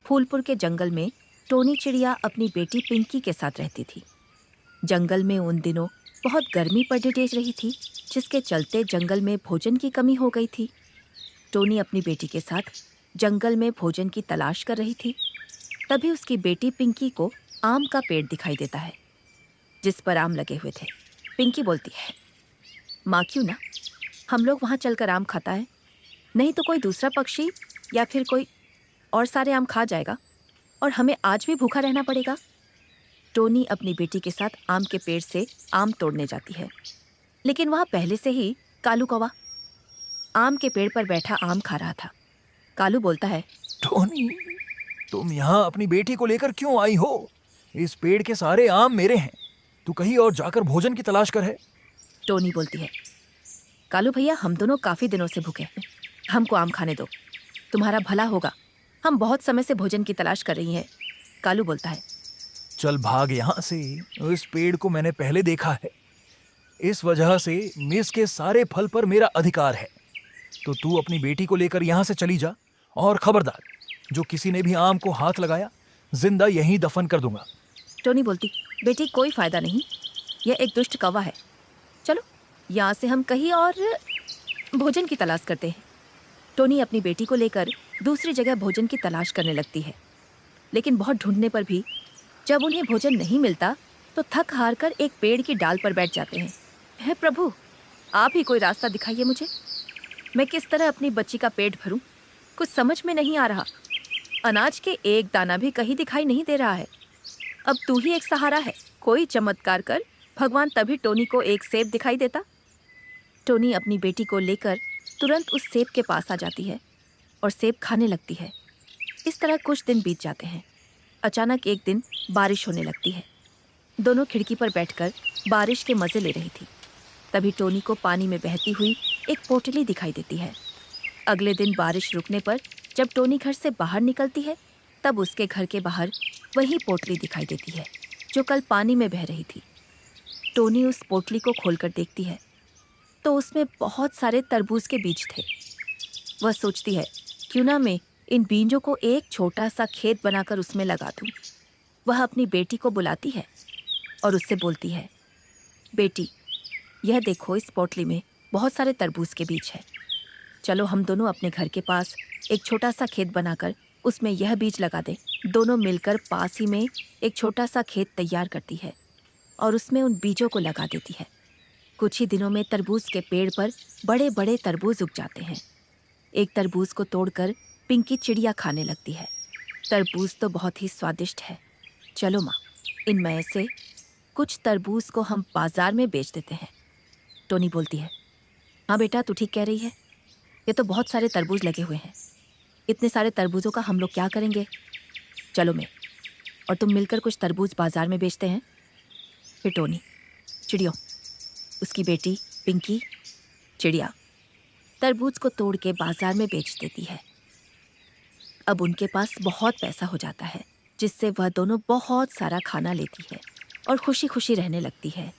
फूलपुर के जंगल में टोनी चिड़िया अपनी बेटी पिंकी के साथ रहती थी। जंगल में उन दिनों बहुत गर्मी पड़ने तेज रही थी, जिसके चलते जंगल में भोजन की कमी हो गई थी। टोनी अपनी बेटी के साथ जंगल में भोजन की तलाश कर रही थी। तभी उसकी बेटी पिंकी को आम का पेड़ दिखाई देता है, जिस पर आम लगे हुए थे। पिंकी बोलती है, माँ क्यों ना हम लोग वहाँ चलकर आम खाता है, नहीं तो कोई दूसरा पक्षी या फिर कोई और सारे आम खा जाएगा और हमें आज भी भूखा रहना पड़ेगा। टोनी अपनी बेटी के साथ आम के पेड़ से आम तोड़ने जाती है, लेकिन वहाँ पहले से ही कालू कौवा आम के पेड़ पर बैठा आम खा रहा था। कालू बोलता है, टोनी, तुम यहाँ अपनी बेटी को लेकर क्यों आई हो? इस पेड़ के सारे आम मेरे हैं। तू कहीं और जाकर भोजन की तलाश कर है। टोनी बोलती है, कालू भैया हम दोनों काफी दिनों से भूखे हैं, हमको आम खाने दो, तुम्हारा भला होगा, हम बहुत समय से भोजन की तलाश कर रही हैं। कालू बोलता है, चल भाग यहाँ से, इस पेड़ को मैंने पहले देखा है। इस वजह से इसके सारे फल पर मेरा अधिकार है। तो तू अपनी बेटी को लेकर यहाँ से चली जा, और खबरदार, जो किसी ने भी आम को हाथ लगाया जिंदा यहीं दफन कर दूंगा। टोनी बोलती, बेटी कोई फायदा नहीं, यह एक दुष्ट कौवा है, चलो यहाँ से हम कहीं और भोजन की तलाश करते हैं। टोनी अपनी बेटी को लेकर दूसरी जगह भोजन की तलाश करने लगती है, लेकिन बहुत ढूंढने पर भी जब उन्हें भोजन नहीं मिलता तो थक हार कर एक पेड़ की डाल पर बैठ जाते हैं। हे प्रभु, आप ही कोई रास्ता दिखाइए मुझे, मैं किस तरह अपनी बच्ची का पेट भरूं, कुछ समझ में नहीं आ रहा। अनाज के एक दाना भी कहीं दिखाई नहीं दे रहा है। अब तू ही एक सहारा है, कोई चमत्कार कर भगवान। तभी टोनी को एक सेब दिखाई देता। टोनी अपनी बेटी को लेकर तुरंत उस सेब के पास आ जाती है और सेब खाने लगती है। इस तरह कुछ दिन बीत जाते हैं। अचानक एक दिन बारिश होने लगती है। दोनों खिड़की पर बैठकर बारिश के मज़े ले रही थी। तभी टोनी को पानी में बहती हुई एक पोटली दिखाई देती है। अगले दिन बारिश रुकने पर जब टोनी घर से बाहर निकलती है, तब उसके घर के बाहर वही पोटली दिखाई देती है जो कल पानी में बह रही थी। टोनी उस पोटली को खोलकर देखती है तो उसमें बहुत सारे तरबूज के बीज थे। वह सोचती है, क्यों ना मैं इन बीजों को एक छोटा सा खेत बनाकर उसमें लगा दूं। वह अपनी बेटी को बुलाती है और उससे बोलती है, बेटी, यह देखो, इस पोटली में बहुत सारे तरबूज के बीज हैं। चलो हम दोनों अपने घर के पास एक छोटा सा खेत बनाकर उसमें यह बीज लगा दें। दोनों मिलकर पास ही में एक छोटा सा खेत तैयार करती है और उसमें उन बीजों को लगा देती है। कुछ ही दिनों में तरबूज के पेड़ पर बड़े बड़े तरबूज उग जाते हैं। एक तरबूज को तोड़कर पिंकी चिड़िया खाने लगती है। तरबूज तो बहुत ही स्वादिष्ट है, चलो माँ, इनमें से कुछ तरबूज को हम बाजार में बेच देते हैं। टोनी बोलती है, हाँ बेटा, तू ठीक कह रही है, ये तो बहुत सारे तरबूज लगे हुए हैं, इतने सारे तरबूजों का हम लोग क्या करेंगे। चलो मैं और तुम मिलकर कुछ तरबूज बाजार में बेचते हैं। फिर टोनी, चिड़ियों, उसकी बेटी पिंकी चिड़िया तरबूज को तोड़ के बाजार में बेच देती है। अब उनके पास बहुत पैसा हो जाता है, जिससे वह दोनों बहुत सारा खाना लेती है और खुशी खुशी रहने लगती है।